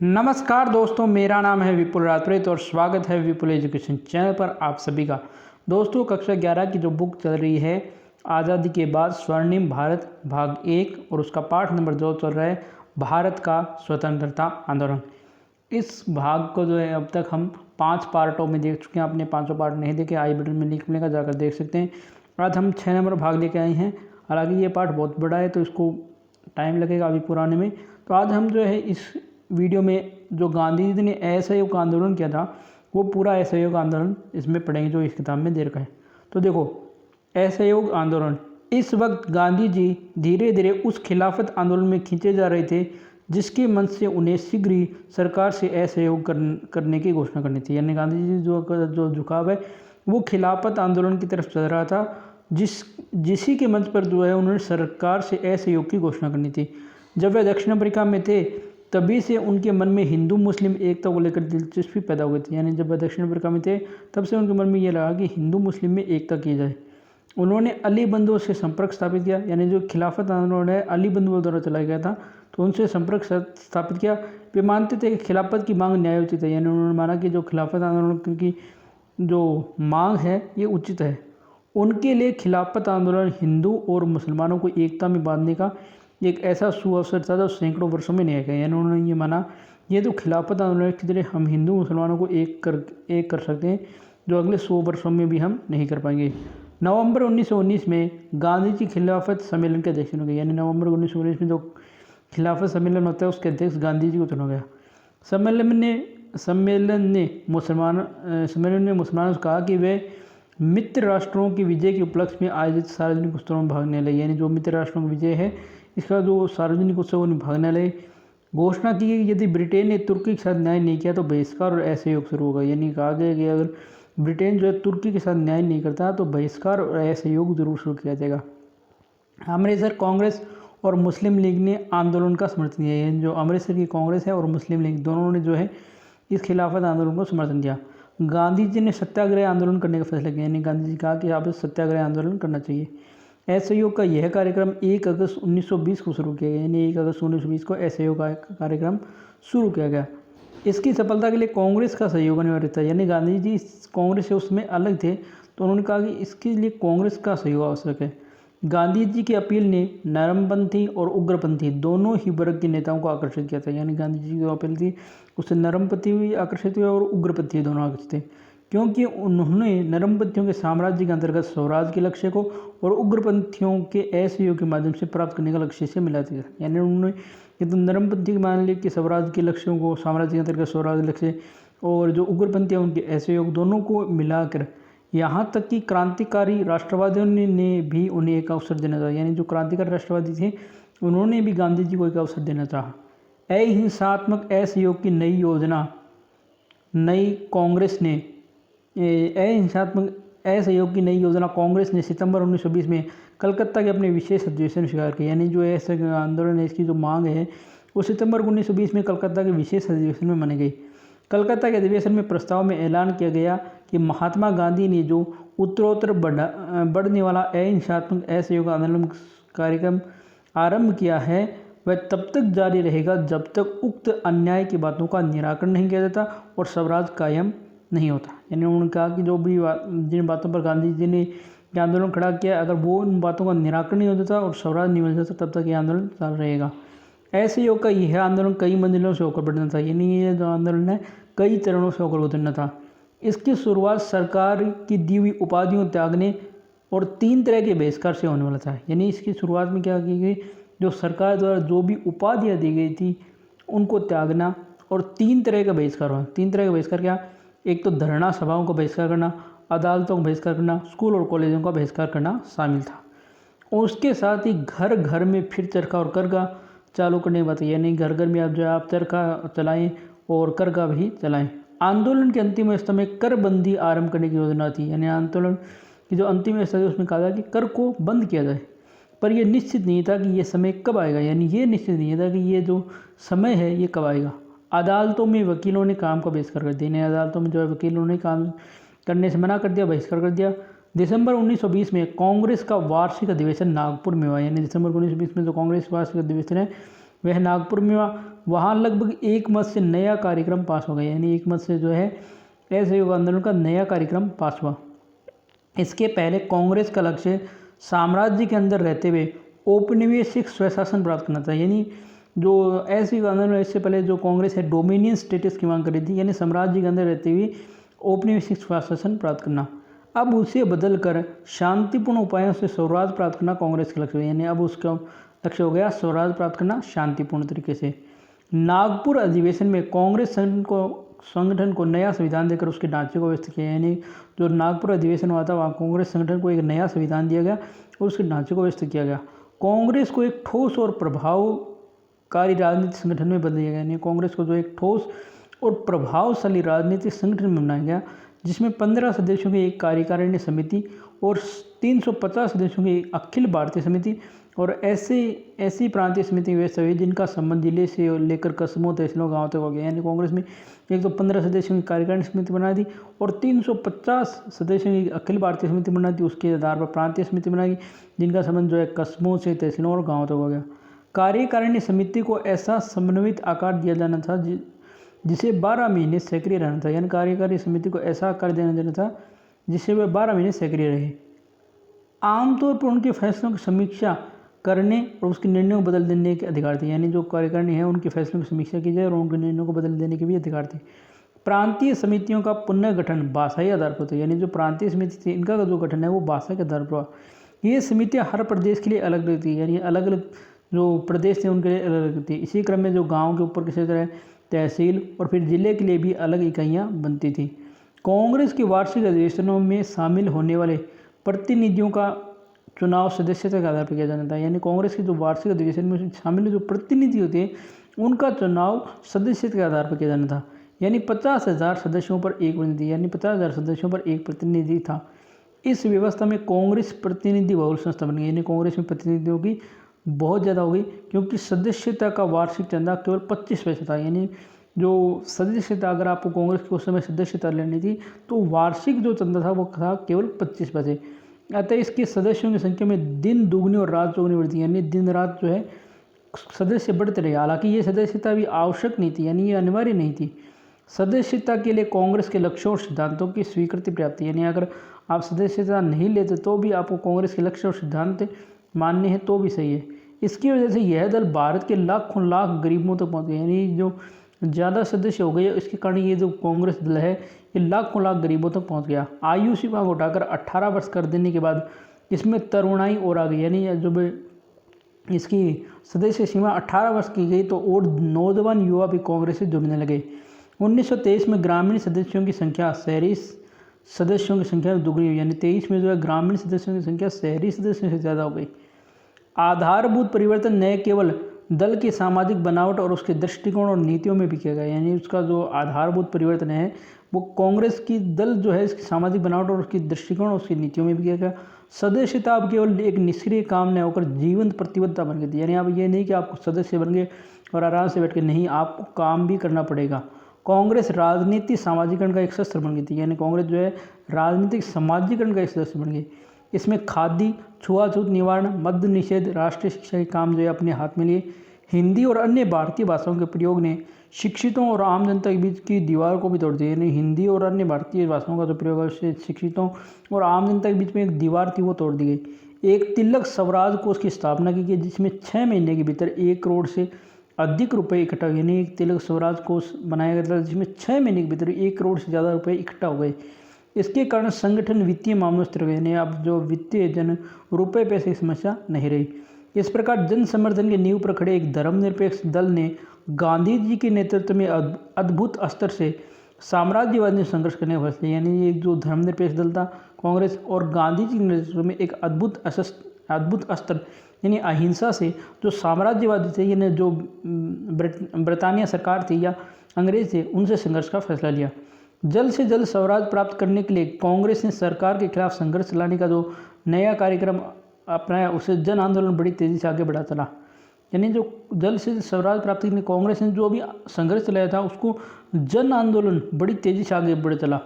नमस्कार दोस्तों, मेरा नाम है विपुल राजपुरोहित और स्वागत है विपुल एजुकेशन चैनल पर आप सभी का। दोस्तों, कक्षा 11 की जो बुक चल रही है आज़ादी के बाद स्वर्णिम भारत भाग 1 और उसका पाठ नंबर 2 चल रहा है भारत का स्वतंत्रता आंदोलन। इस भाग को जो है अब तक हम 5 पार्टों में देख चुके हैं। आपने 5 पार्ट नहीं देखे, आई बटन में लिंक मिलेगा, जाकर देख सकते हैं। आज हम 6 नंबर भाग लेके आए हैं। हालांकि ये पार्ट बहुत बड़ा है तो इसको टाइम लगेगा अभी पुराने में। तो आज हम जो है इस वीडियो में जो गांधी जी ने असहयोग आंदोलन किया था वो पूरा असहयोग आंदोलन इसमें पढ़ेंगे जो इस किताब में दे रखा है। तो देखो, असहयोग आंदोलन, इस वक्त गांधी जी धीरे धीरे उस खिलाफत आंदोलन में खींचे जा रहे थे जिसके मन से उन्हें शीघ्र ही सरकार से असहयोग करने की घोषणा करनी थी। यानी गांधी जी जो झुकाव है वो खिलाफत आंदोलन की तरफ चल रहा था, जिसी के मंच पर जो है उन्होंने सरकार से असहयोग की घोषणा करनी थी। जब वे दक्षिण अफ्रीका में थे तभी से उनके मन में हिंदू मुस्लिम एकता को लेकर दिलचस्पी पैदा हो गई थी। यानी जब वह दक्षिण अफ्रीका में थे तब से उनके मन में ये लगा कि हिंदू मुस्लिम में एकता की जाए। उन्होंने अली बंधुओं से संपर्क स्थापित किया। यानी जो खिलाफत आंदोलन है अली बंधुओं द्वारा चलाया गया था, तो उनसे संपर्क स्थापित किया। वे मानते थे कि खिलाफत की मांग न्यायोचित है। यानी उन्होंने माना कि जो खिलाफत आंदोलन की जो मांग है ये उचित है। उनके लिए खिलाफत आंदोलन हिंदू और मुसलमानों को एकता में बांधने का एक ऐसा सुअवसर था जो सैकड़ों वर्षों में नहीं गया। यानी उन्होंने ये माना ये तो खिलाफत आंदोलन के जरिए हम हिंदू मुसलमानों को एक कर सकते हैं जो अगले 100 वर्षों में भी हम नहीं कर पाएंगे। नवंबर 1919 में गांधी जी खिलाफत सम्मेलन के अध्यक्ष हो गए। यानी नवंबर 1919 में जो खिलाफत सम्मेलन होता है उसके अध्यक्ष गांधी जी को चुना गया। सम्मेलन ने मुसलमानों से कहा कि वे मित्र राष्ट्रों की विजय के उपलक्ष्य में आयोजित सार्वजनिक उत्सवों में भाग लेने लगे। यानी जो मित्र राष्ट्रों की विजय है इसका जो सार्वजनिक उत्सव में भाग लेने लगे। घोषणा की कि यदि ब्रिटेन ने तुर्की के साथ न्याय नहीं किया तो बहिष्कार और असहयोग शुरू होगा। यानी कहा गया कि अगर ब्रिटेन जो है तुर्की के साथ न्याय नहीं करता तो बहिष्कार और असहयोग जरूर शुरू किया जाएगा। अमृतसर कांग्रेस और मुस्लिम लीग ने आंदोलन का समर्थन किया। यानी जो अमृतसर की कांग्रेस है और मुस्लिम लीग दोनों ने जो है इस खिलाफत आंदोलन को समर्थन दिया। गांधी जी ने सत्याग्रह आंदोलन करने का फैसला किया। यानी गांधी जी कहा कि आप सत्याग्रह आंदोलन करना चाहिए। असहयोग का यह कार्यक्रम 1 अगस्त 1920 को शुरू किया गया। यानी 1 अगस्त 1920 को असहयोग का कार्यक्रम शुरू किया गया। इसकी सफलता के लिए कांग्रेस का सहयोग अनिवार्य था। यानी गांधी जी कांग्रेस से उसमें अलग थे तो उन्होंने कहा कि इसके लिए कांग्रेस का सहयोग आवश्यक है। गांधी जी की अपील ने नरमपंथी और उग्रपंथी दोनों ही वर्ग के नेताओं को आकर्षित किया था। यानी गांधी जी की जो अपील थी उससे नरमपंथी भी आकर्षित हुए और उग्रपंथी दोनों आकर्षित थे, क्योंकि उन्होंने नरमपंथियों के साम्राज्य के अंतर्गत स्वराज के लक्ष्य को और उग्रपंथियों के असहयोग के माध्यम से प्राप्त करने का लक्ष्य से मिला दिया। यानी उन्होंने ये तो नरमपंथी मान लिया कि स्वराज के लक्ष्यों को, साम्राज्य के अंतर्गत स्वराज लक्ष्य, और जो उग्रपंथी हैं उनके असहयोग दोनों को मिलाकर, यहाँ तक कि क्रांतिकारी राष्ट्रवादियों ने भी उन्हें एक अवसर देना चाहा। यानी जो क्रांतिकारी राष्ट्रवादी थे उन्होंने भी गांधी जी को एक अवसर देना चाहा। अहिंसात्मक असहयोग की नई योजना कांग्रेस ने सितंबर 1920 में कलकत्ता के अपने विशेष अधिवेशन में स्वीकार किया। यानी जो ऐसे आंदोलन है इसकी जो मांग है वो सितंबर 1920 में कलकत्ता के विशेष अधिवेशन में मानी गई। कलकत्ता के अधिवेशन में प्रस्ताव में ऐलान किया गया कि महात्मा गांधी ने जो उत्तरोत्तर बढ़ने वाला अहिंसात्मक असहयोग आंदोलन कार्यक्रम आरंभ किया है वह तब तक जारी रहेगा जब तक उक्त अन्याय की बातों का निराकरण नहीं किया जाता और स्वराज कायम नहीं होता। यानी उन्होंने कहा कि जो भी जिन बातों पर गांधी जी ने ये आंदोलन खड़ा किया, अगर वो उन बातों का निराकरण नहीं हो जाता और स्वराज नहीं हो जाता तब तक ये आंदोलन चल रहेगा। असहयोग का यह आंदोलन कई मंजिलों से होकर बढ़ना था। यानी ये जो आंदोलन है कई चरणों से होकर गुजरना था। इसकी शुरुआत सरकार की दी हुई उपाधियों त्यागने और 3 तरह के बहिष्कार से होने वाला था। यानी इसकी शुरुआत में क्या की गई, जो सरकार द्वारा जो भी उपाधियाँ दी गई थी उनको त्यागना और 3 तरह का बहिष्कार हुआ। 3 तरह का बहिष्कार क्या, एक तो धरना सभाओं का बहिष्कार करना, अदालतों का बहिष्कार करना, स्कूल और कॉलेजों का बहिष्कार करना शामिल था। और उसके साथ ही घर घर में फिर चरखा और करगा चालू करने की बात है। यानी घर घर में आप चरखा चलाएं और करगा भी चलाएं। आंदोलन के अंतिम अवस्था में कर बंदी आरंभ करने की योजना थी। यानी आंदोलन की जो अंतिम अवस्था थी उसमें कहा था कि कर को बंद किया जाए, पर यह निश्चित नहीं था कि ये समय कब आएगा। यानी ये निश्चित नहीं था कि ये जो समय है ये कब आएगा। अदालतों में वकीलों ने काम का बहिष्कार कर दिया। अदालतों में जो है वकीलों ने काम करने से मना कर दिया, बहिष्कार कर दिया। दिसंबर 1920 में कांग्रेस का वार्षिक अधिवेशन नागपुर में हुआ। यानी दिसंबर 1920 में जो कांग्रेस वार्षिक अधिवेशन है वह नागपुर में वहाँ लगभग एक मत से नया कार्यक्रम पास हो गया, यानी एक मत से जो है असहयोग आंदोलन का नया कार्यक्रम पास हुआ। इसके पहले कांग्रेस का लक्ष्य साम्राज्य के अंदर रहते हुए औपनिवेशिक स्वशासन प्राप्त करना था, यानी जो असहयोग आंदोलन इससे पहले जो कांग्रेस है डोमिनियन स्टेटस की मांग कर रही थी, यानी साम्राज्य के अंदर रहते हुए औपनिवेशिक स्वशासन प्राप्त करना। अब उसे बदलकर शांतिपूर्ण उपायों से स्वराज प्राप्त करना कांग्रेस का लक्ष्य है, यानी अब उसका लक्ष्य हो गया स्वराज प्राप्त करना शांतिपूर्ण तरीके से। नागपुर अधिवेशन में कांग्रेस संगठन को नया संविधान देकर उसके ढांचे को व्यवस्थित किया, यानी जो नागपुर अधिवेशन हुआ था वहाँ कांग्रेस संगठन को एक नया संविधान दिया गया और उसके ढांचे को व्यवस्थित किया गया। कांग्रेस को एक ठोस और प्रभावकारी राजनीतिक संगठन में बदल दिया गया, यानी कांग्रेस को जो एक ठोस और प्रभावशाली राजनीतिक संगठन में बनाया गया, जिसमें 15 सदस्यों की एक कार्यकारिणी समिति और 350 सदस्यों की एक अखिल भारतीय समिति और ऐसी प्रांतीय समिति व्यवस्था हुई जिनका संबंध जिले से लेकर कस्बों, तहसीलों, गाँव तक हो गया। यानी कांग्रेस में 115 सदस्यों की कार्यकारिणी समिति बना दी और 350 सदस्यों की अखिल भारतीय समिति बना दी। उसके आधार पर प्रांतीय समिति बनाई जिनका संबंध जो है कस्बों से, तहसीलों और गाँव तक हो गया। कार्यकारिणी समिति को ऐसा समन्वित आकार दिया जाना था जिसे 12 महीने सक्रिय रहना था, यानी कार्यकारी समिति को ऐसा आकार देना जाना था जिससे वह 12 महीने सक्रिय रहे। आमतौर पर उनके फैसलों की समीक्षा करने और उसके निर्णयों को बदल देने के अधिकार थे, यानी जो कार्यकारिणी है उनके फैसलों की समीक्षा की जाए और उनके निर्णयों को बदल देने के भी अधिकार थे। प्रांतीय समितियों का पुनर्गठन भाषाई आधार पर था, यानी जो प्रांतीय समिति थी इनका जो गठन है वो भाषा के आधार पर हुआ। ये समितियाँ हर प्रदेश के लिए अलग अलग थी, यानी अलग अलग जो प्रदेश थे उनके लिए अलग अलग थी। इसी क्रम में जो गाँव के ऊपर के क्षेत्र है, तहसील और फिर जिले के लिए भी अलग इकाइयाँ बनती थी। कांग्रेस के वार्षिक अधिवेशनों में शामिल होने वाले प्रतिनिधियों का चुनाव सदस्यता के आधार पर किया जाना था, यानी कांग्रेस के जो वार्षिक अधिवेशन में शामिल जो प्रतिनिधि होते हैं उनका चुनाव सदस्यता के आधार पर किया जाना था। यानी 50,000 सदस्यों पर एक प्रतिनिधि, यानी 50,000 सदस्यों पर एक प्रतिनिधि था। इस व्यवस्था में कांग्रेस प्रतिनिधि बहुल संस्था बन गई, यानी कांग्रेस में प्रतिनिधियों की बहुत ज़्यादा हो गई क्योंकि सदस्यता का वार्षिक चंदा केवल 25 पैसे था। यानी जो सदस्यता अगर आपको कांग्रेस के उस समय सदस्यता लेनी थी तो वार्षिक जो चंदा था वो था केवल 25 पैसे। अतः इसके सदस्यों की संख्या में दिन दुगनी और रात चौगुनी बढ़ती, यानी दिन रात जो है सदस्य बढ़ते रहे। हालांकि ये सदस्यता भी आवश्यक नहीं थी, यानी ये अनिवार्य नहीं थी। सदस्यता के लिए कांग्रेस के लक्ष्यों और सिद्धांतों की स्वीकृति प्राप्त, यानी अगर आप सदस्यता नहीं लेते तो भी आपको कांग्रेस के लक्ष्य और सिद्धांत मानने हैं तो भी सही है। इसकी वजह से यह दल भारत के लाखों लाख गरीबों तक पहुँच गया, यानी जो ज़्यादा सदस्य हो गए इसके कारण ये जो कांग्रेस दल है ये लाखों लाख गरीबों तक पहुंच गया। आयु सीमा को उठाकर 18 वर्ष कर देने के बाद इसमें तरुणाई और आ गई, यानी जब इसकी सदस्य सीमा 18 वर्ष की गई तो और नौजवान युवा भी कांग्रेस से जुड़ने लगे। 1923 में ग्रामीण सदस्यों की संख्या शहरी सदस्यों की संख्या दुगनी हुई, यानी 23 में जो है ग्रामीण सदस्यों की संख्या शहरी सदस्यों से ज़्यादा हो गई। आधारभूत परिवर्तन न केवल दल की सामाजिक बनावट और उसके दृष्टिकोण और नीतियों में भी किया गया, यानी उसका जो आधारभूत परिवर्तन है वो कांग्रेस की दल जो है इसकी सामाजिक बनावट और उसकी दृष्टिकोण और उसकी नीतियों में भी किया गया। सदस्यता अब केवल एक निष्क्रिय काम न होकर जीवंत प्रतिबद्धता बन गई थी, यानी अब ये नहीं कि आप सदस्य बन गए और आराम से बैठ के, नहीं, आपको काम भी करना पड़ेगा। कांग्रेस राजनीति सामाजिकरण का एक शस्त्र बन गई थी, यानी कांग्रेस जो है राजनीतिक समाजीकरण का एक सदस्य बन गई। इसमें खादी, छुआछूत निवारण, मद्य निषेध, राष्ट्रीय शिक्षा के काम जो है अपने हाथ में लिए। हिंदी और अन्य भारतीय भाषाओं के प्रयोग ने शिक्षितों और आम जनता के बीच की दीवार को भी तोड़ दिया, यानी हिंदी और अन्य भारतीय भाषाओं का जो प्रयोग है उससे शिक्षितों और आम जनता के बीच में एक दीवार थी वो तोड़ दी गई। एक तिलक स्वराज कोष की स्थापना की गई जिसमें 6 महीने के भीतर 1 करोड़ से अधिक रुपए इकट्ठा हुए, यानी एक तिलक स्वराज कोष बनाया गया था जिसमें 6 महीने के भीतर 1 करोड़ से ज़्यादा रुपए इकट्ठा हो गए। इसके कारण संगठन वित्तीय मामलों से गए, यानी अब जो वित्तीय जन रुपए पैसे की समस्या नहीं रही। इस प्रकार जन समर्थन के नींव पर खड़े एक धर्मनिरपेक्ष दल ने गांधी जी के नेतृत्व में अद्भुत स्तर से साम्राज्यवाद में संघर्ष करने का फैसला, यानी ये जो धर्मनिरपेक्ष दल था कांग्रेस और गांधी जी के नेतृत्व में एक अद्भुत स्तर यानी अहिंसा से जो साम्राज्यवादी थे, यानी जो ब्रिटानिया सरकार थी या अंग्रेज थे उनसे संघर्ष का फैसला लिया। जल्द से जल्द स्वराज प्राप्त करने के लिए कांग्रेस ने सरकार के खिलाफ संघर्ष चलाने का जो नया कार्यक्रम अपनाया उसे जन आंदोलन बड़ी तेज़ी से आगे बढ़ा चला। यानी जो जल्द से जल्द स्वराज प्राप्ति के लिए कांग्रेस ने जो भी संघर्ष चलाया था उसको जन आंदोलन बड़ी तेज़ी से आगे बढ़ चला।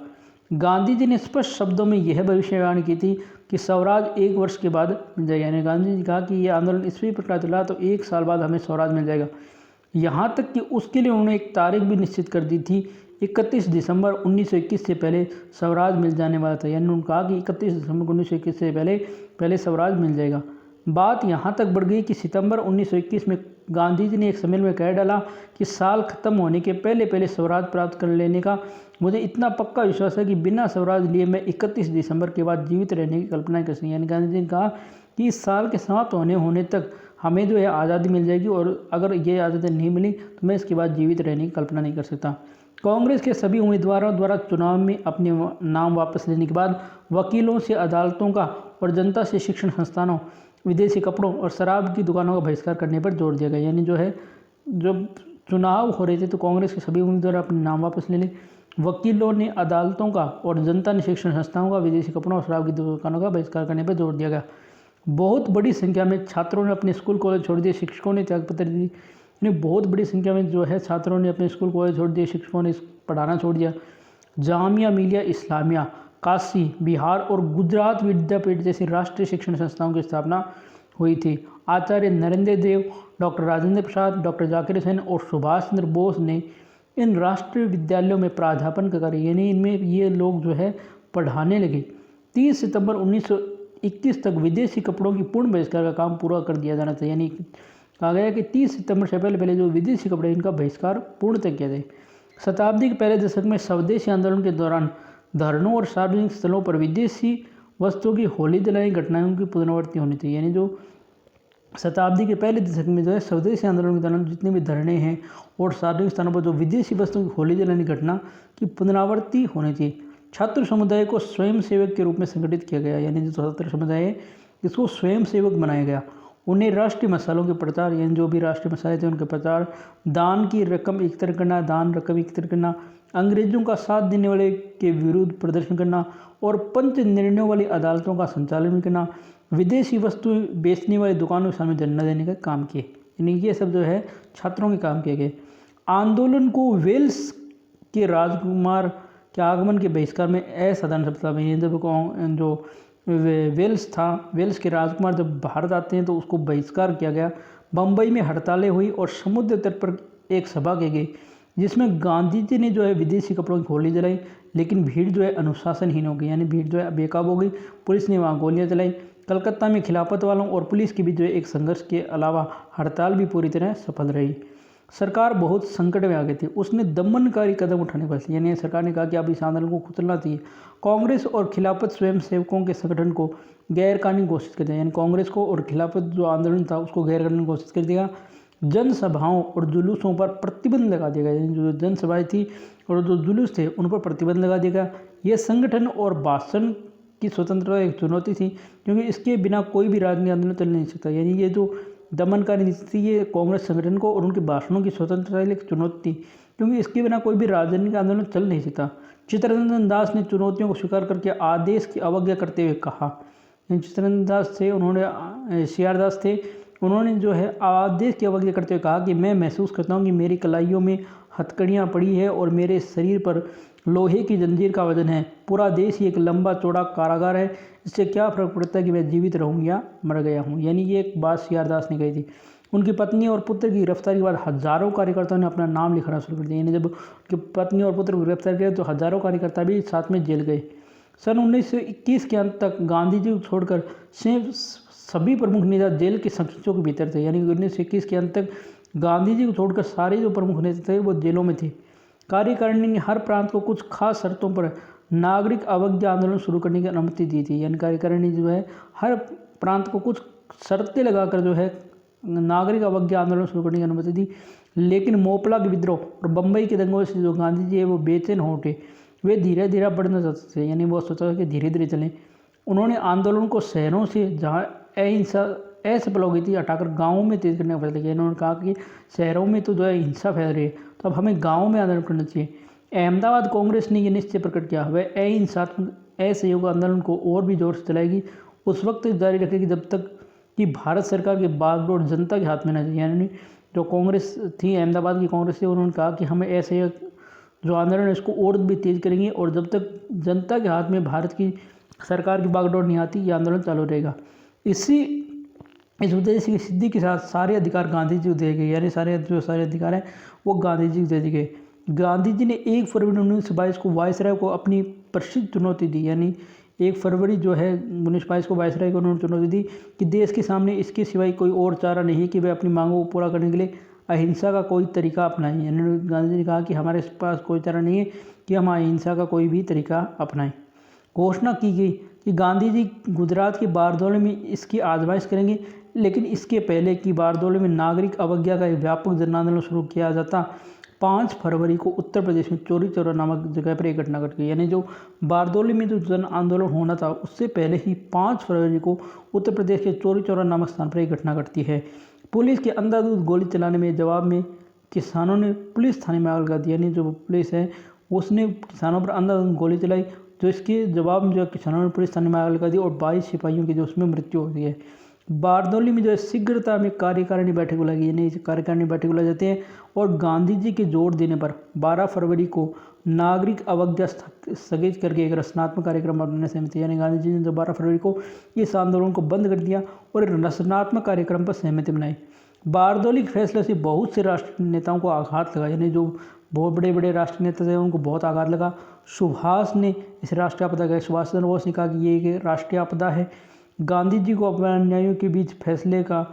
गांधी जी ने स्पष्ट शब्दों में यह भविष्यवाणी की थी कि स्वराज 1 वर्ष के बाद मिल जाएगा। यानी गांधी जी ने कहा कि यह आंदोलन इसी प्रकार चला तो 1 साल बाद हमें स्वराज मिल जाएगा। यहाँ तक कि उसके लिए उन्होंने एक तारीख भी निश्चित कर दी थी, 31 दिसंबर 1921 से पहले स्वराज मिल जाने वाला था। यानी उन्होंने कहा कि 31 दिसंबर 1921 से पहले स्वराज मिल जाएगा। बात यहाँ तक बढ़ गई कि सितंबर 1921 में गांधी जी ने एक सम्मेलन में कह डाला कि साल खत्म होने के पहले पहले स्वराज प्राप्त कर लेने का मुझे इतना पक्का विश्वास है कि बिना स्वराज लिए मैं 31 दिसंबर के बाद जीवित रहने की कल्पना कर सकती। यानी गांधी जी ने कहा कि इस साल के समाप्त होने तक हमें जो है आज़ादी मिल जाएगी, और अगर ये आज़ादी नहीं मिली तो मैं इसके बाद जीवित रहने की कल्पना नहीं कर सकता। कांग्रेस के सभी उम्मीदवारों द्वारा चुनाव में अपने नाम वापस लेने के बाद वकीलों से, अदालतों का और जनता से शिक्षण संस्थानों, विदेशी कपड़ों और शराब की दुकानों का बहिष्कार करने पर जोर दिया गया। यानी जो है जब चुनाव हो रहे थे तो कांग्रेस के सभी उम्मीदवार अपने नाम वापस ले लें। वकीलों ने, अदालतों का और जनता ने शिक्षण संस्थाओं का, विदेशी कपड़ों और शराब की दुकानों का बहिष्कार करने पर जोर दिया गया। बहुत बड़ी संख्या में छात्रों ने अपने स्कूल कॉलेज छोड़ दिए, शिक्षकों ने त्यागपत्र दी। बहुत बड़ी संख्या में जो है छात्रों ने अपने स्कूल कॉलेज छोड़ दिए, शिक्षकों ने पढ़ाना छोड़ दिया। जामिया मिलिया इस्लामिया, काशी, बिहार और गुजरात विद्यापीठ जैसी राष्ट्रीय शिक्षण संस्थाओं की स्थापना हुई थी। आचार्य नरेंद्र देव, डॉक्टर राजेंद्र प्रसाद, डॉक्टर जाकिर हुसैन और सुभाष चंद्र बोस ने इन राष्ट्रीय विद्यालयों में प्राध्यापन का कार्य, यानी इनमें ये लोग जो है पढ़ाने लगे। 30 सितंबर 1921 तक विदेशी कपड़ों की पूर्ण बहिष्कार का काम पूरा कर दिया जाना चाहिए। यानी कहा गया कि 30 सितंबर से पहले जो विदेशी कपड़े इनका बहिष्कार पूर्णतः किया जाए। शताब्दी के पहले दशक में स्वदेशी आंदोलन के दौरान धरनों और सार्वजनिक स्थलों पर विदेशी वस्तुओं की होली जलाने घटनाओं की पुनरावृत्ति होनी चाहिए। यानी जो शताब्दी के पहले दशक में जो है स्वदेशी आंदोलन के दौरान जितने भी धरने हैं और सार्वजनिक स्थानों पर जो विदेशी वस्तुओं की होली जलाने की घटना की पुनरावृत्ति होनी चाहिए। छात्र समुदाय को स्वयं सेवक के रूप में संगठित किया गया। यानी जो छात्र समुदाय है इसको स्वयं सेवक बनाया गया। उन्हें राष्ट्रीय मसालों के प्रचार, यानी जो भी राष्ट्रीय मसाले थे उनके प्रचार, दान की रकम एकत्रित करना, दान रकम एकत्रित करना, अंग्रेजों का साथ देने वाले के विरुद्ध प्रदर्शन करना और पंच निर्णयों वाली अदालतों का संचालन करना, विदेशी वस्तु बेचने वाली दुकानों के सामने धरना देने का काम किए। यानी ये सब जो है छात्रों के काम किए गए। आंदोलन को वेल्स के राजकुमार के आगमन के बहिष्कार में असाधारण सफलता मिली। जब जो वेल्स था, वेल्स के राजकुमार जब भारत आते हैं तो उसको बहिष्कार किया गया। बम्बई में हड़तालें हुई और समुद्र तट पर एक सभा की गई जिसमें गांधी जी ने जो है विदेशी कपड़ों की होली जलाई, लेकिन भीड़ जो है अनुशासनहीन हो गई। यानी भीड़ जो है बेकाबू हो गई। पुलिस ने वहाँ गोलियां चलाई। कलकत्ता में खिलाफत वालों और पुलिस के बीच जो है एक संघर्ष के अलावा हड़ताल भी पूरी तरह सफल रही। सरकार बहुत संकट में आ गई थी, उसने दमनकारी कदम उठाने पर, यानी सरकार ने कहा कि अब इस आंदोलन को कुचलना चाहिए। कांग्रेस और खिलाफत स्वयं सेवकों के संगठन को गैर कानूनी घोषित कर दिया। यानी कांग्रेस को और खिलाफत जो आंदोलन था उसको गैर कानूनी घोषित कर दिया। जनसभाओं और जुलूसों पर प्रतिबंध लगा दिया गया। यानी जो जनसभाएं थी और जो जुलूस थे उन पर प्रतिबंध लगा दिया गया। ये संगठन और भाषण की स्वतंत्रता एक चुनौती थी, क्योंकि इसके बिना कोई भी राजनीतिक आंदोलन चल नहीं सकता। यानी ये जो दमनकारी नीति थी ये कांग्रेस संगठन को और उनके भाषणों की स्वतंत्रता एक चुनौती थी, क्योंकि इसके बिना कोई भी राजनीतिक आंदोलन चल नहीं सकता। चित्तरंजन दास ने चुनौतियों को स्वीकार करके आदेश की अवज्ञा करते हुए कहा, चित्तरंजन दास थे, उन्होंने सीआर दास थे, उन्होंने जो है आदेश की अवज्ञा करते हुए कहा कि मैं महसूस करता हूँ कि मेरी कलाइयों में हथकड़ियाँ पड़ी है और मेरे शरीर पर लोहे की जंजीर का वजन है। पूरा देश ही एक लंबा चौड़ा कारागार है, इससे क्या फ़र्क पड़ता है कि मैं जीवित रहूँ या मर गया हूँ। यानी ये एक बात सीआर दास ने कही थी। उनकी पत्नी और पुत्र की गिरफ्तारी के बाद हज़ारों कार्यकर्ताओं ने अपना नाम लिखना शुरू कर दिया। यानी जब उनकी पत्नी और पुत्र को गिरफ्तार किया तो हज़ारों कार्यकर्ता भी साथ में जेल गए। सन 1921 के अंत तक गांधी जी को छोड़कर सभी प्रमुख नेता जेल के संरक्षकों के भीतर थे। यानी 1921 के अंत तक गांधी जी को छोड़कर सारे जो प्रमुख नेता थे वो जेलों में थे। कार्यकारिणी ने हर प्रांत को कुछ खास शर्तों पर नागरिक अवज्ञा आंदोलन शुरू करने की अनुमति दी थी। यानी कार्यकारिणी जो है हर प्रांत को कुछ शर्तें लगाकर जो है नागरिक अवज्ञा आंदोलन शुरू करने की अनुमति दी। लेकिन मोपला के विद्रोह और बम्बई के दंगों से जो गांधी जी है वो बेचैन हो उठे, वे धीरे धीरे बढ़ना चाहते थे। यानी वो सोचा कि धीरे धीरे चलें। उन्होंने आंदोलन को शहरों से जहाँ अहिंसा असफल हो गई थी हटाकर गाँवों में तेज करने का फैसला किया। इन्होंने कहा कि शहरों में तो जो है हिंसा फैल रही है, तो अब हमें गाँव में आंदोलन करना चाहिए। अहमदाबाद कांग्रेस ने यह निश्चय प्रकट किया, वह अहिंसात्मक असहयोग आंदोलन को और भी जोर से चलाएगी, उस वक्त जारी रखेगी जब तक कि भारत सरकार के बागडोर जनता के हाथ में न जाए। यानी जो कांग्रेस थी, अहमदाबाद की कांग्रेस थी, उन्होंने कहा कि हमें असहयोग जो आंदोलन है इसको और भी तेज़ करेंगे, और जब तक जनता के हाथ में भारत की सरकार की बागडोर नहीं आती, ये आंदोलन चालू रहेगा। इस उद्देश्य की सिद्धि के साथ सारे अधिकार गांधी जी को दिए गए, यानी सारे अधिकार हैं वो गांधी जी को दे दिए गए। गांधी जी ने 1 फरवरी 1922 को वायसराय को अपनी प्रसिद्ध चुनौती दी, यानी 1 फरवरी जो है 1922 को वायसराय को उन्होंने चुनौती दी कि देश के सामने इसके सिवाय कोई और चारा नहीं है कि वे अपनी मांगों को पूरा करने के लिए अहिंसा का कोई तरीका अपनाएं। यानी गांधी जी ने कहा कि हमारे पास कोई चारा नहीं है कि हम अहिंसा का कोई भी तरीका अपनाएं। घोषणा की गई कि गांधी जी गुजरात के बारदौली में इसकी आजमाइश करेंगे, लेकिन इसके पहले कि बारदौली में नागरिक अवज्ञा का एक व्यापक जन आंदोलन शुरू किया जाता, 5 फरवरी को उत्तर प्रदेश में चौरी चौरा नामक जगह पर एक घटना घट गई। यानी जो बारदौली में जो जन आंदोलन होना था उससे पहले ही 5 फरवरी को उत्तर प्रदेश के चौरी चौरा नामक स्थान पर एक घटना घटती है। पुलिस के अंधाधुंध गोली चलाने में जवाब में किसानों ने पुलिस थाने में आग लगा दी। यानी जो पुलिस है उसने किसानों पर अंधाधुंध गोली चलाई, जो इसके जवाब में जो किसानों ने पुलिस थाने में आग लगा दी और 22 सिपाहियों की जो उसमें मृत्यु हो गई है। बारदौली में जो है शीघ्रता में कार्यकारिणी बैठक बुलाई गई, यानी कार्यकारिणी बैठक बुलाई जाती है, और गांधी जी के जोर देने पर 12 फरवरी को नागरिक अवज्ञा स्थगित करके एक रचनात्मक कार्यक्रम बनाने सहमति। यानी गांधी जी ने जो 12 फरवरी को इस आंदोलन को बंद कर दिया और एक रचनात्मक कार्यक्रम पर सहमति बनाई। बारदौली के फैसले से बहुत से राष्ट्रीय नेताओं को आघात लगा, यानी जो बहुत बड़े बड़े राष्ट्रीय नेता थे उनको बहुत आघात लगा। सुभाष ने इस राष्ट्रीय आपदा का, सुभाष चंद्र बोस ने कहा कि ये एक राष्ट्रीय आपदा है। गांधी जी को अपने अन्यायियों के बीच फैसले का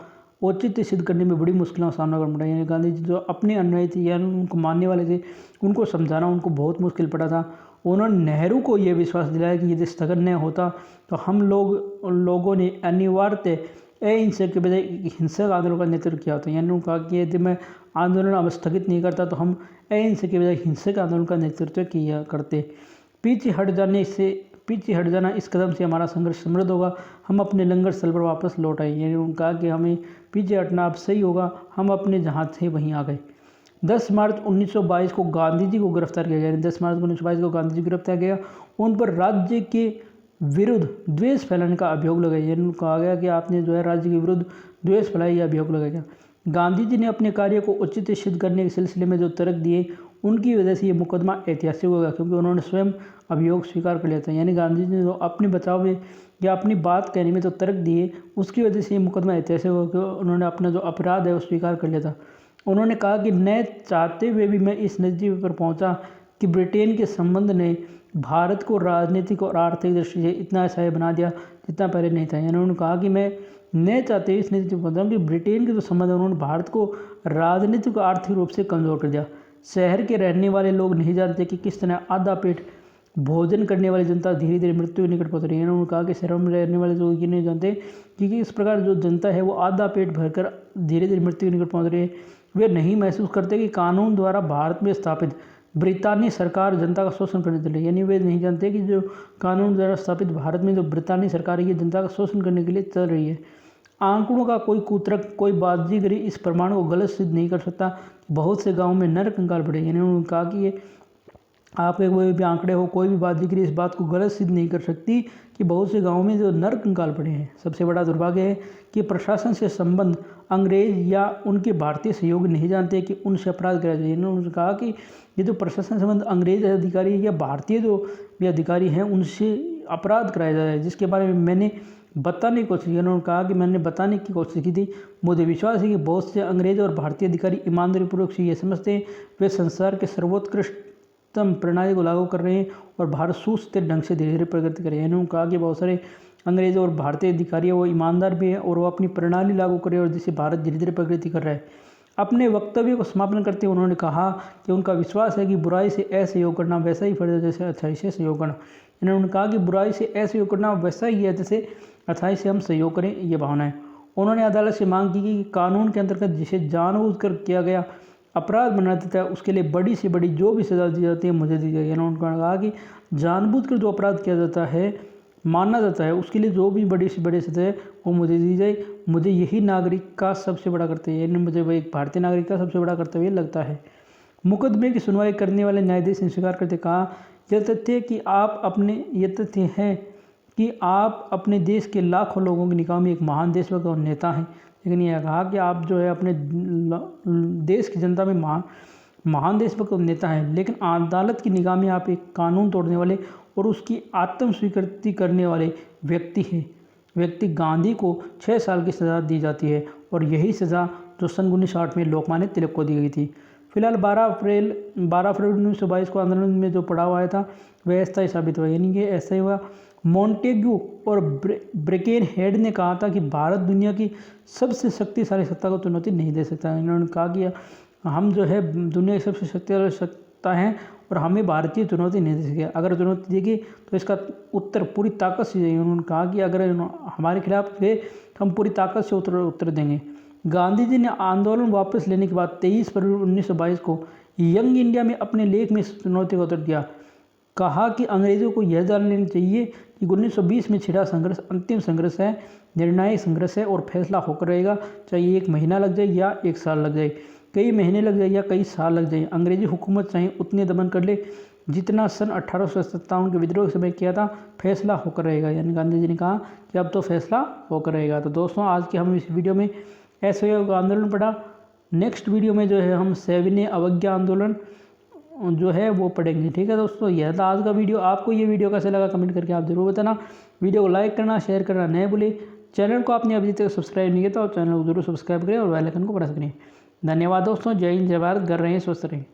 औचित्य सिद्ध करने में बड़ी मुश्किलों का सामना करना पड़ा। यानी गांधी जी जो अपने अनुयायी थे या उनको मानने वाले थे, उनको समझाना उनको बहुत मुश्किल पड़ा था। उन्होंने नेहरू को यह विश्वास दिलाया कि यदि स्थगन नहीं होता तो हम लोगों ने अनिवार्य अहिंसक के बजाय हिंसक आंदोलन का नेतृत्व किया होता। यानी उन्होंने कहा कि यदि मैं आंदोलन अब स्थगित नहीं करता तो हम अहिंसक के बजाय हिंसक आंदोलन का नेतृत्व किया करते। पीछे हट जाना इस कदम से हमारा संघर्ष समृद्ध होगा, हम अपने लंगर स्थल पर वापस लौट आए। यानी उन्होंने कहा कि हमें पीछे हटना अब सही होगा, हम अपने जहाँ थे वहीं आ गए। 10 मार्च 1922 को गांधी जी को गिरफ्तार किया गया। यानी 10 मार्च 1922 को गांधी जी गिरफ्तार किया गया। उन पर राज्य के विरुद्ध द्वेष फैलाने का अभियोग लगाया। यानी कहा गया कि आपने जो है राज्य के विरुद्ध द्वेष फैलाया, यह अभियोग लगाया गया। गांधी जी ने अपने कार्य को उचित सिद्ध करने के सिलसिले में जो तर्क दिए उनकी वजह से ये मुकदमा ऐतिहासिक होगा, क्योंकि उन्होंने स्वयं अभियोग स्वीकार कर लिया था। यानी गांधी जी ने जो अपने बचाव में या अपनी बात कहने में जो तर्क दिए उसकी वजह से ये मुकदमा ऐतिहासिक होगा, क्योंकि उन्होंने अपना जो अपराध है वो स्वीकार कर लिया था। उन्होंने कहा कि न चाहते हुए भी मैं इस नतीजे पर पहुंचा कि ब्रिटेन के संबंध ने भारत को राजनीतिक और आर्थिक दृष्टि से इतना असहाय बना दिया जितना पहले नहीं था। यानी उन्होंने कहा कि मैं न चाहते इस नतीजे पर पहुंचा कि ब्रिटेन के जो संबंध है उन्होंने भारत को राजनीतिक और आर्थिक रूप से कमजोर कर दिया। शहर के रहने वाले लोग नहीं जानते कि किस तरह आधा पेट भोजन करने वाली जनता धीरे धीरे मृत्यु के निकट पहुंच रही है। उन्होंने कहा कि शहरों में रहने वाले लोग ये नहीं जानते कि इस प्रकार जो जनता है वो आधा पेट भरकर धीरे धीरे मृत्यु के निकट पहुंच रही है। वे नहीं महसूस करते कि कानून द्वारा भारत में स्थापित ब्रितानी सरकार जनता का शोषण करने चल रही है। यानी वे नहीं जानते कि जो कानून द्वारा स्थापित भारत में जो ब्रितानी सरकार है ये जनता का शोषण करने के लिए चल रही है। आंकड़ों का कोई कुतर्क, कोई बाजीगरी इस प्रमाण को गलत सिद्ध नहीं कर सकता। बहुत से गाँव में नर कंकाल पड़े। यानी उन्होंने कहा कि ये आप एक कोई भी आंकड़े हो, कोई भी बाजीगरी इस बात को गलत सिद्ध नहीं कर सकती कि बहुत से गाँवों में जो नर कंकाल पड़े हैं। सबसे बड़ा दुर्भाग्य है कि प्रशासन से संबंध अंग्रेज या उनके भारतीय सहयोगी नहीं जानते कि उनसे अपराध कराया जाए। उन्होंने कहा कि ये जो प्रशासन संबंध अंग्रेज अधिकारी या भारतीय जो भी अधिकारी हैं उनसे अपराध कराया जाए, जिसके बारे में मैंने बताने की कोशिश की। उन्होंने कहा कि मैंने बताने की कोशिश की थी। मुझे विश्वास है कि बहुत से अंग्रेज और भारतीय अधिकारी ईमानदारीपूर्वक से ये समझते हैं वे संसार के सर्वोत्कृष्टतम प्रणाली को लागू कर रहे हैं और भारत सुस्थिर ढंग से धीरे धीरे प्रगति कर रहे हैं। उन्होंने कहा कि बहुत सारे अंग्रेज और भारतीय अधिकारी वो ईमानदार भी हैं और वो अपनी प्रणाली लागू कर रहे हैं और जिससे भारत धीरे धीरे प्रगति कर रहा है। अपने वक्तव्य को समापन करते हुए उन्होंने कहा कि उनका विश्वास है कि बुराई से असहयोग करना वैसा ही फर्ज है जैसे अच्छाई से सहयोग करना। इन्होंने कहा कि बुराई से असहयोग करना वैसा ही है जैसे अच्छाई से हम सहयोग करें, ये भावना है। उन्होंने अदालत से मांग की कि कानून के अंतर्गत जिसे जानबूझकर किया गया अपराध बना देता है उसके लिए बड़ी से बड़ी जो भी सजा दी जाती है मुझे दी जाए। उन्होंने कहा कि जानबूझकर जो अपराध किया जाता है, माना जाता है, उसके लिए जो भी बड़ी से बड़ी सजा है वो मुझे दी जाए। मुझे यही नागरिक का सबसे बड़ा कर्तव्य, यानी मुझे वह एक भारतीय नागरिक का सबसे बड़ा कर्तव्य लगता है। मुकदमे की सुनवाई करने वाले न्यायाधीश ने स्वीकार करते कहा यह तथ्य है कि आप अपने देश के लाखों लोगों के निगाह में एक महान देशभक्त और नेता हैं, लेकिन यह कहा कि आप जो है अपने देश की जनता में महान देशभक्त नेता हैं, लेकिन अदालत की निगाह में आप एक कानून तोड़ने वाले और उसकी आत्म स्वीकृति करने वाले व्यक्ति हैं। गांधी को 6 साल की सज़ा दी जाती है और यही सज़ा जो सन 1960 में लोकमान्य तिलक को दी गई थी। फिलहाल 12 फरवरी 1922 को आंदोलन में जो पड़ाव आया था वह अस्थायी साबित हुआ, यानी कि ऐसा ही हुआ। मॉन्टेग्यू और ब्रेकेन हेड ने कहा था कि भारत दुनिया की सबसे शक्तिशाली सत्ता को चुनौती नहीं दे सकता। इन्होंने कहा कि हम जो है दुनिया की सबसे शक्तिशाली सत्ता हैं और हमें भारतीय चुनौती नहीं दे सके। अगर चुनौती देगी तो इसका उत्तर पूरी ताकत से देंगे। उन्होंने कहा कि अगर हमारे खिलाफ गए तो हम पूरी ताकत से उत्तर देंगे। गांधी जी ने आंदोलन वापस लेने के बाद 23 फरवरी 1922 को यंग इंडिया में अपने लेख में इस चुनौती का उत्तर दिया। कहा कि अंग्रेज़ों को यह जान लेना चाहिए कि 1920 में छिड़ा संघर्ष अंतिम संघर्ष है, निर्णायक संघर्ष है और फैसला होकर रहेगा, चाहे 1 महीना लग जाए या 1 साल लग जाए, कई महीने लग जाए या कई साल लग जाए। अंग्रेजी हुकूमत चाहे उतने दमन कर ले जितना सन 1857 के विद्रोह के समय किया था, फैसला होकर रहेगा। यानी गांधी जी ने कहा कि अब तो फैसला होकर रहेगा। तो दोस्तों, आज के हम इस वीडियो में असहयोग आंदोलन पढ़ा। नेक्स्ट वीडियो में जो है हम सविनय अवज्ञा आंदोलन जो है वो पढ़ेंगे। ठीक है दोस्तों, यह था आज का वीडियो। आपको ये वीडियो कैसे लगा कमेंट करके आप जरूर बताना। वीडियो को लाइक करना, शेयर करना नहीं भूलिए। चैनल को आपने अभी तक सब्सक्राइब नहीं किया तो चैनल को जरूर सब्सक्राइब करें और बेल आइकन को प्रेस करें। धन्यवाद दोस्तों। जय हिंद, जय भारत। घर रहें, स्वस्थ रहें।